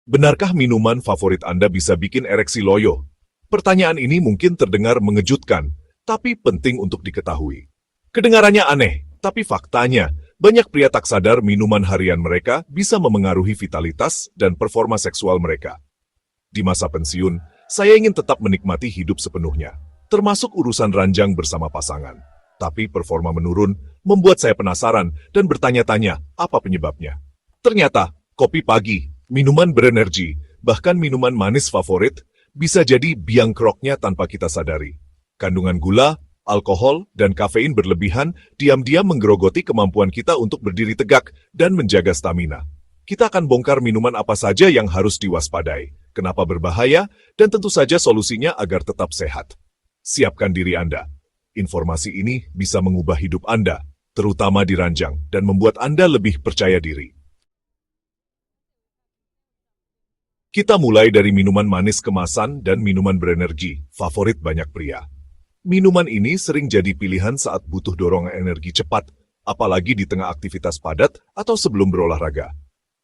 Benarkah minuman favorit Anda bisa bikin ereksi loyo? Pertanyaan ini mungkin terdengar mengejutkan, tapi penting untuk diketahui. Kedengarannya aneh, tapi faktanya, banyak pria tak sadar minuman harian mereka bisa memengaruhi vitalitas dan performa seksual mereka. Di masa pensiun, saya ingin tetap menikmati hidup sepenuhnya, termasuk urusan ranjang bersama pasangan. Tapi performa menurun, membuat saya penasaran dan bertanya-tanya apa penyebabnya. Ternyata, kopi pagi, minuman berenergi, bahkan minuman manis favorit, bisa jadi biang keroknya tanpa kita sadari. Kandungan gula, alkohol, dan kafein berlebihan diam-diam menggerogoti kemampuan kita untuk berdiri tegak dan menjaga stamina. Kita akan bongkar minuman apa saja yang harus diwaspadai, kenapa berbahaya, dan tentu saja solusinya agar tetap sehat. Siapkan diri Anda. Informasi ini bisa mengubah hidup Anda, terutama di ranjang, dan membuat Anda lebih percaya diri. Kita mulai dari minuman manis kemasan dan minuman berenergi, favorit banyak pria. Minuman ini sering jadi pilihan saat butuh dorongan energi cepat, apalagi di tengah aktivitas padat atau sebelum berolahraga.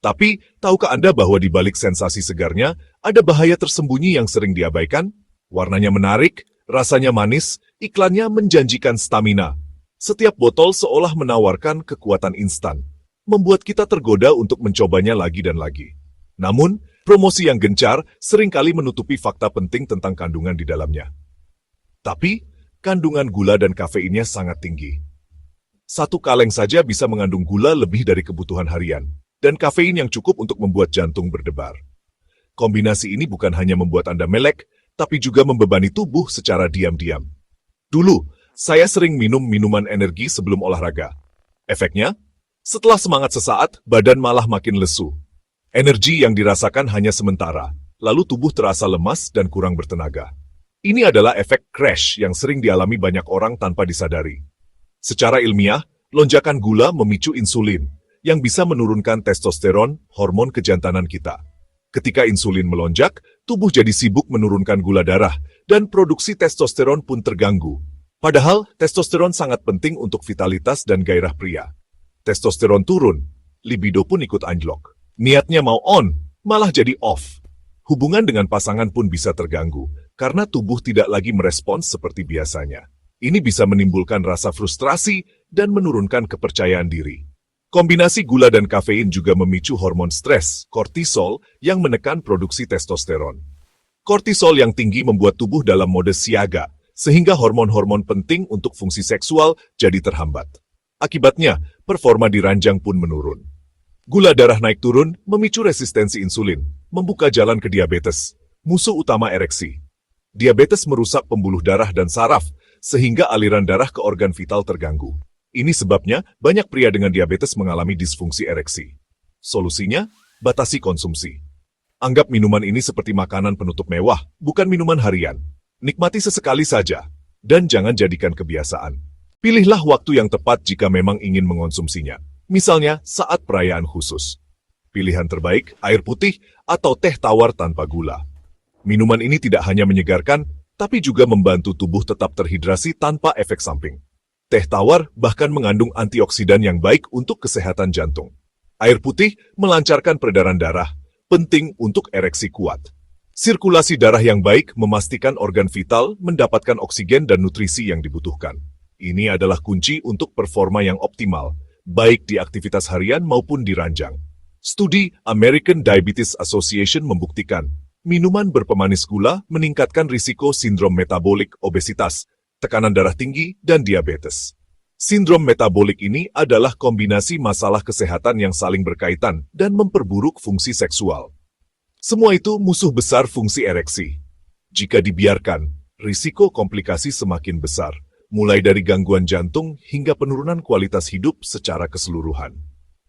Tapi, tahukah Anda bahwa di balik sensasi segarnya, ada bahaya tersembunyi yang sering diabaikan? Warnanya menarik, rasanya manis, iklannya menjanjikan stamina. Setiap botol seolah menawarkan kekuatan instan, membuat kita tergoda untuk mencobanya lagi dan lagi. Namun, promosi yang gencar seringkali menutupi fakta penting tentang kandungan di dalamnya. Tapi, kandungan gula dan kafeinnya sangat tinggi. Satu kaleng saja bisa mengandung gula lebih dari kebutuhan harian, dan kafein yang cukup untuk membuat jantung berdebar. Kombinasi ini bukan hanya membuat Anda melek, tapi juga membebani tubuh secara diam-diam. Dulu, saya sering minum minuman energi sebelum olahraga. Efeknya, setelah semangat sesaat, badan malah makin lesu. Energi yang dirasakan hanya sementara, lalu tubuh terasa lemas dan kurang bertenaga. Ini adalah efek crash yang sering dialami banyak orang tanpa disadari. Secara ilmiah, lonjakan gula memicu insulin, yang bisa menurunkan testosteron, hormon kejantanan kita. Ketika insulin melonjak, tubuh jadi sibuk menurunkan gula darah, dan produksi testosteron pun terganggu. Padahal, testosteron sangat penting untuk vitalitas dan gairah pria. Testosteron turun, libido pun ikut anjlok. Niatnya mau on, malah jadi off. Hubungan dengan pasangan pun bisa terganggu, karena tubuh tidak lagi merespons seperti biasanya. Ini bisa menimbulkan rasa frustrasi dan menurunkan kepercayaan diri. Kombinasi gula dan kafein juga memicu hormon stres, kortisol, yang menekan produksi testosteron. Kortisol yang tinggi membuat tubuh dalam mode siaga, sehingga hormon-hormon penting untuk fungsi seksual jadi terhambat. Akibatnya, performa di ranjang pun menurun. Gula darah naik turun memicu resistensi insulin, membuka jalan ke diabetes, musuh utama ereksi. Diabetes merusak pembuluh darah dan saraf, sehingga aliran darah ke organ vital terganggu. Ini sebabnya banyak pria dengan diabetes mengalami disfungsi ereksi. Solusinya, batasi konsumsi. Anggap minuman ini seperti makanan penutup mewah, bukan minuman harian. Nikmati sesekali saja, dan jangan jadikan kebiasaan. Pilihlah waktu yang tepat jika memang ingin mengonsumsinya. Misalnya saat perayaan khusus. Pilihan terbaik, air putih atau teh tawar tanpa gula. Minuman ini tidak hanya menyegarkan, tapi juga membantu tubuh tetap terhidrasi tanpa efek samping. Teh tawar bahkan mengandung antioksidan yang baik untuk kesehatan jantung. Air putih melancarkan peredaran darah, penting untuk ereksi kuat. Sirkulasi darah yang baik memastikan organ vital mendapatkan oksigen dan nutrisi yang dibutuhkan. Ini adalah kunci untuk performa yang optimal, baik di aktivitas harian maupun di ranjang. Studi American Diabetes Association membuktikan, minuman berpemanis gula meningkatkan risiko sindrom metabolik obesitas, tekanan darah tinggi, dan diabetes. Sindrom metabolik ini adalah kombinasi masalah kesehatan yang saling berkaitan dan memperburuk fungsi seksual. Semua itu musuh besar fungsi ereksi. Jika dibiarkan, risiko komplikasi semakin besar, mulai dari gangguan jantung hingga penurunan kualitas hidup secara keseluruhan.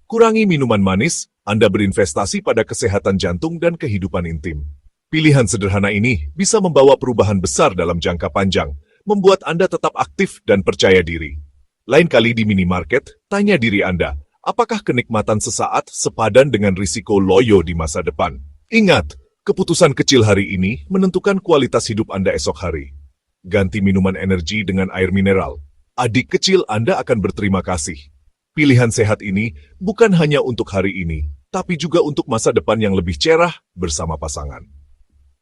Kurangi minuman manis, Anda berinvestasi pada kesehatan jantung dan kehidupan intim. Pilihan sederhana ini bisa membawa perubahan besar dalam jangka panjang, membuat Anda tetap aktif dan percaya diri. Lain kali di minimarket, tanya diri Anda, apakah kenikmatan sesaat sepadan dengan risiko loyo di masa depan? Ingat, keputusan kecil hari ini menentukan kualitas hidup Anda esok hari. Ganti minuman energi dengan air mineral. Adik kecil Anda akan berterima kasih. Pilihan sehat ini bukan hanya untuk hari ini, tapi juga untuk masa depan yang lebih cerah bersama pasangan.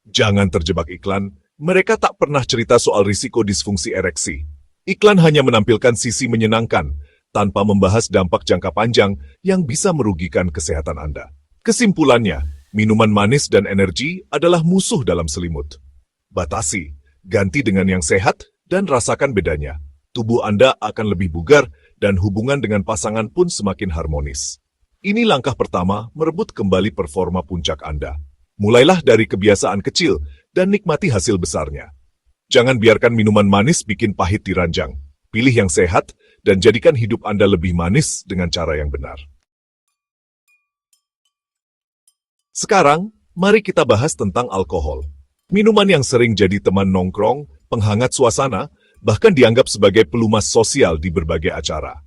Jangan terjebak iklan, mereka tak pernah cerita soal risiko disfungsi ereksi. Iklan hanya menampilkan sisi menyenangkan, tanpa membahas dampak jangka panjang yang bisa merugikan kesehatan Anda. Kesimpulannya, minuman manis dan energi adalah musuh dalam selimut. Batasi, ganti dengan yang sehat, dan rasakan bedanya. Tubuh Anda akan lebih bugar, dan hubungan dengan pasangan pun semakin harmonis. Ini langkah pertama merebut kembali performa puncak Anda. Mulailah dari kebiasaan kecil dan nikmati hasil besarnya. Jangan biarkan minuman manis bikin pahit di ranjang. Pilih yang sehat dan jadikan hidup Anda lebih manis dengan cara yang benar. Sekarang, mari kita bahas tentang alkohol. Minuman yang sering jadi teman nongkrong, penghangat suasana, bahkan dianggap sebagai pelumas sosial di berbagai acara.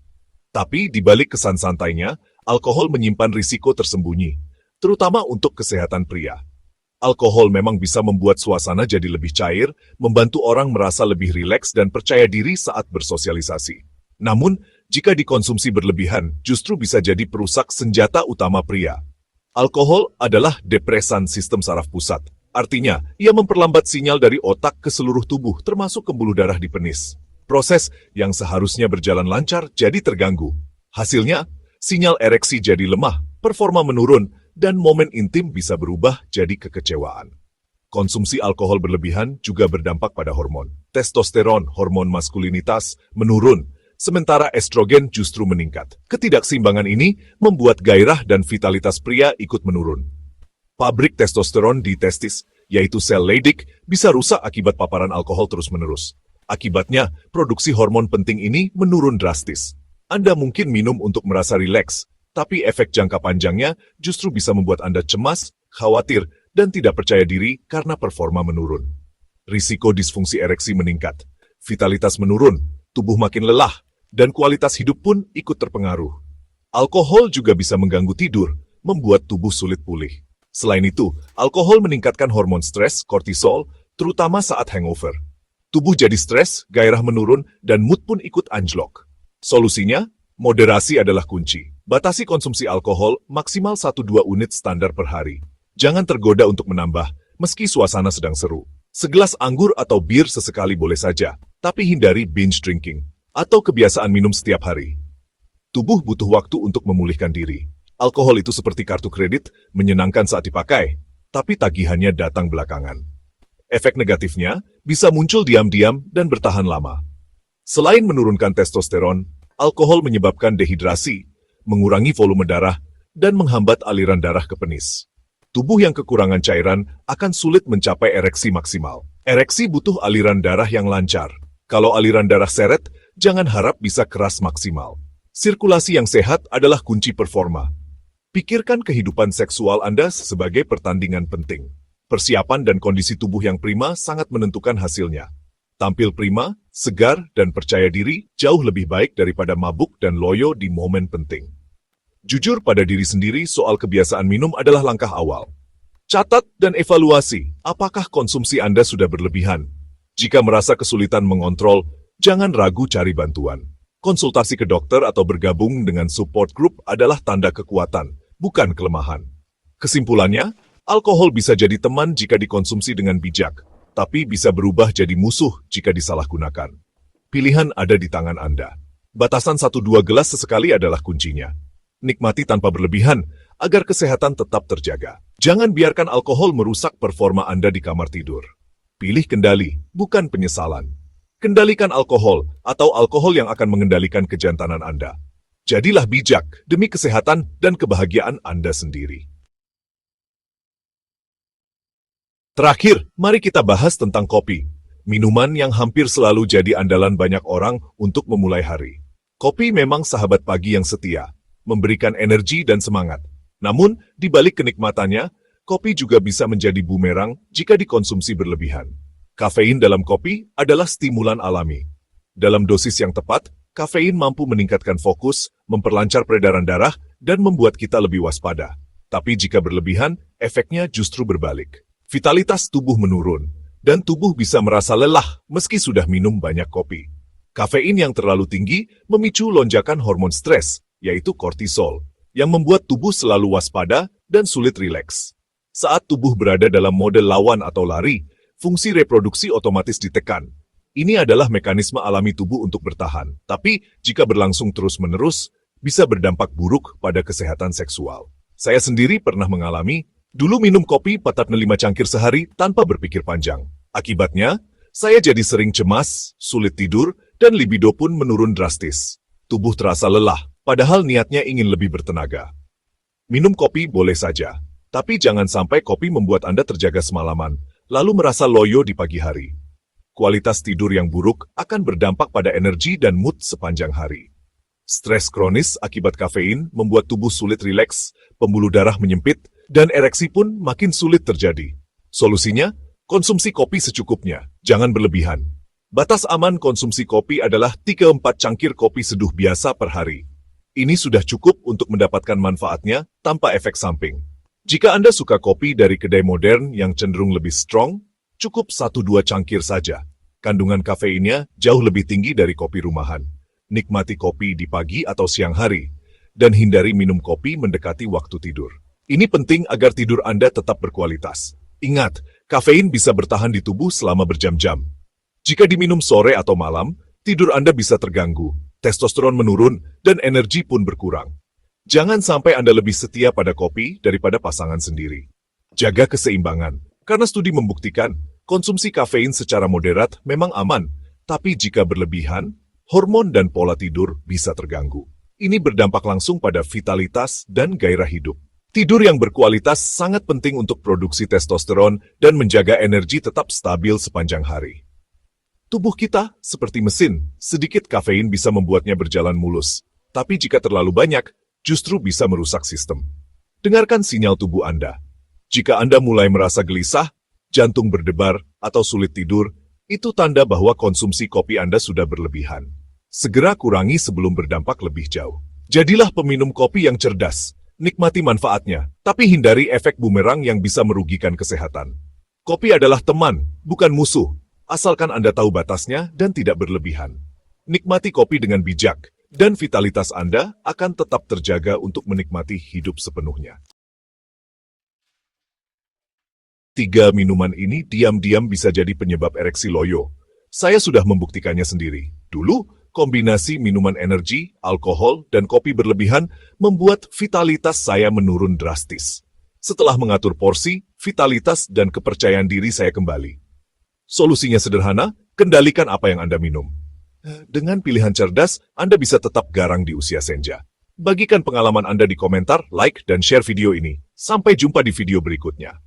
Tapi di balik kesan santainya, alkohol menyimpan risiko tersembunyi, terutama untuk kesehatan pria. Alkohol memang bisa membuat suasana jadi lebih cair, membantu orang merasa lebih rileks dan percaya diri saat bersosialisasi. Namun, jika dikonsumsi berlebihan, justru bisa jadi perusak senjata utama pria. Alkohol adalah depresan sistem saraf pusat. Artinya, ia memperlambat sinyal dari otak ke seluruh tubuh, termasuk pembuluh darah di penis. Proses yang seharusnya berjalan lancar jadi terganggu. Hasilnya, sinyal ereksi jadi lemah, performa menurun, dan momen intim bisa berubah jadi kekecewaan. Konsumsi alkohol berlebihan juga berdampak pada hormon. Testosteron, hormon maskulinitas, menurun, sementara estrogen justru meningkat. Ketidakseimbangan ini membuat gairah dan vitalitas pria ikut menurun. Pabrik testosteron di testis, yaitu sel Leydig, bisa rusak akibat paparan alkohol terus-menerus. Akibatnya, produksi hormon penting ini menurun drastis. Anda mungkin minum untuk merasa rileks, tapi efek jangka panjangnya justru bisa membuat Anda cemas, khawatir, dan tidak percaya diri karena performa menurun. Risiko disfungsi ereksi meningkat, vitalitas menurun, tubuh makin lelah, dan kualitas hidup pun ikut terpengaruh. Alkohol juga bisa mengganggu tidur, membuat tubuh sulit pulih. Selain itu, alkohol meningkatkan hormon stres, kortisol, terutama saat hangover. Tubuh jadi stres, gairah menurun, dan mood pun ikut anjlok. Solusinya, moderasi adalah kunci. Batasi konsumsi alkohol maksimal 1-2 unit standar per hari. Jangan tergoda untuk menambah, meski suasana sedang seru. Segelas anggur atau bir sesekali boleh saja, tapi hindari binge drinking atau kebiasaan minum setiap hari. Tubuh butuh waktu untuk memulihkan diri. Alkohol itu seperti kartu kredit, menyenangkan saat dipakai, tapi tagihannya datang belakangan. Efek negatifnya bisa muncul diam-diam dan bertahan lama. Selain menurunkan testosteron, alkohol menyebabkan dehidrasi, mengurangi volume darah, dan menghambat aliran darah ke penis. Tubuh yang kekurangan cairan akan sulit mencapai ereksi maksimal. Ereksi butuh aliran darah yang lancar. Kalau aliran darah seret, jangan harap bisa keras maksimal. Sirkulasi yang sehat adalah kunci performa. Pikirkan kehidupan seksual Anda sebagai pertandingan penting. Persiapan dan kondisi tubuh yang prima sangat menentukan hasilnya. Tampil prima, segar, dan percaya diri jauh lebih baik daripada mabuk dan loyo di momen penting. Jujur pada diri sendiri soal kebiasaan minum adalah langkah awal. Catat dan evaluasi apakah konsumsi Anda sudah berlebihan. Jika merasa kesulitan mengontrol, jangan ragu cari bantuan. Konsultasi ke dokter atau bergabung dengan support group adalah tanda kekuatan, bukan kelemahan. Kesimpulannya, alkohol bisa jadi teman jika dikonsumsi dengan bijak, tapi bisa berubah jadi musuh jika disalahgunakan. Pilihan ada di tangan Anda. Batasan 1-2 gelas sesekali adalah kuncinya. Nikmati tanpa berlebihan, agar kesehatan tetap terjaga. Jangan biarkan alkohol merusak performa Anda di kamar tidur. Pilih kendali, bukan penyesalan. Kendalikan alkohol, atau alkohol yang akan mengendalikan kejantanan Anda. Jadilah bijak demi kesehatan dan kebahagiaan Anda sendiri. Terakhir, mari kita bahas tentang kopi. Minuman yang hampir selalu jadi andalan banyak orang untuk memulai hari. Kopi memang sahabat pagi yang setia, memberikan energi dan semangat. Namun, di balik kenikmatannya, kopi juga bisa menjadi bumerang jika dikonsumsi berlebihan. Kafein dalam kopi adalah stimulan alami. Dalam dosis yang tepat, kafein mampu meningkatkan fokus, memperlancar peredaran darah, dan membuat kita lebih waspada. Tapi jika berlebihan, efeknya justru berbalik. Vitalitas tubuh menurun, dan tubuh bisa merasa lelah meski sudah minum banyak kopi. Kafein yang terlalu tinggi memicu lonjakan hormon stres, yaitu kortisol, yang membuat tubuh selalu waspada dan sulit rileks. Saat tubuh berada dalam mode lawan atau lari, fungsi reproduksi otomatis ditekan. Ini adalah mekanisme alami tubuh untuk bertahan, tapi jika berlangsung terus-menerus, bisa berdampak buruk pada kesehatan seksual. Saya sendiri pernah mengalami, dulu minum kopi 4-5 cangkir sehari tanpa berpikir panjang. Akibatnya, saya jadi sering cemas, sulit tidur, dan libido pun menurun drastis. Tubuh terasa lelah, padahal niatnya ingin lebih bertenaga. Minum kopi boleh saja, tapi jangan sampai kopi membuat Anda terjaga semalaman, lalu merasa loyo di pagi hari. Kualitas tidur yang buruk akan berdampak pada energi dan mood sepanjang hari. Stres kronis akibat kafein membuat tubuh sulit rileks, pembuluh darah menyempit, dan ereksi pun makin sulit terjadi. Solusinya, konsumsi kopi secukupnya, jangan berlebihan. Batas aman konsumsi kopi adalah 3-4 cangkir kopi seduh biasa per hari. Ini sudah cukup untuk mendapatkan manfaatnya tanpa efek samping. Jika Anda suka kopi dari kedai modern yang cenderung lebih strong, cukup 1-2 cangkir saja. Kandungan kafeinnya jauh lebih tinggi dari kopi rumahan. Nikmati kopi di pagi atau siang hari, dan hindari minum kopi mendekati waktu tidur. Ini penting agar tidur Anda tetap berkualitas. Ingat, kafein bisa bertahan di tubuh selama berjam-jam. Jika diminum sore atau malam, tidur Anda bisa terganggu, testosteron menurun, dan energi pun berkurang. Jangan sampai Anda lebih setia pada kopi daripada pasangan sendiri. Jaga keseimbangan, karena studi membuktikan konsumsi kafein secara moderat memang aman, tapi jika berlebihan, hormon dan pola tidur bisa terganggu. Ini berdampak langsung pada vitalitas dan gairah hidup. Tidur yang berkualitas sangat penting untuk produksi testosteron dan menjaga energi tetap stabil sepanjang hari. Tubuh kita seperti mesin, sedikit kafein bisa membuatnya berjalan mulus. Tapi jika terlalu banyak, justru bisa merusak sistem. Dengarkan sinyal tubuh Anda. Jika Anda mulai merasa gelisah, jantung berdebar, atau sulit tidur, itu tanda bahwa konsumsi kopi Anda sudah berlebihan. Segera kurangi sebelum berdampak lebih jauh. Jadilah peminum kopi yang cerdas. Nikmati manfaatnya, tapi hindari efek bumerang yang bisa merugikan kesehatan. Kopi adalah teman, bukan musuh. Asalkan Anda tahu batasnya dan tidak berlebihan. Nikmati kopi dengan bijak, dan vitalitas Anda akan tetap terjaga untuk menikmati hidup sepenuhnya. 3 minuman ini diam-diam bisa jadi penyebab ereksi loyo. Saya sudah membuktikannya sendiri. Dulu, kombinasi minuman energi, alkohol, dan kopi berlebihan membuat vitalitas saya menurun drastis. Setelah mengatur porsi, vitalitas dan kepercayaan diri saya kembali. Solusinya sederhana, kendalikan apa yang Anda minum. Dengan pilihan cerdas, Anda bisa tetap garang di usia senja. Bagikan pengalaman Anda di komentar, like, dan share video ini. Sampai jumpa di video berikutnya.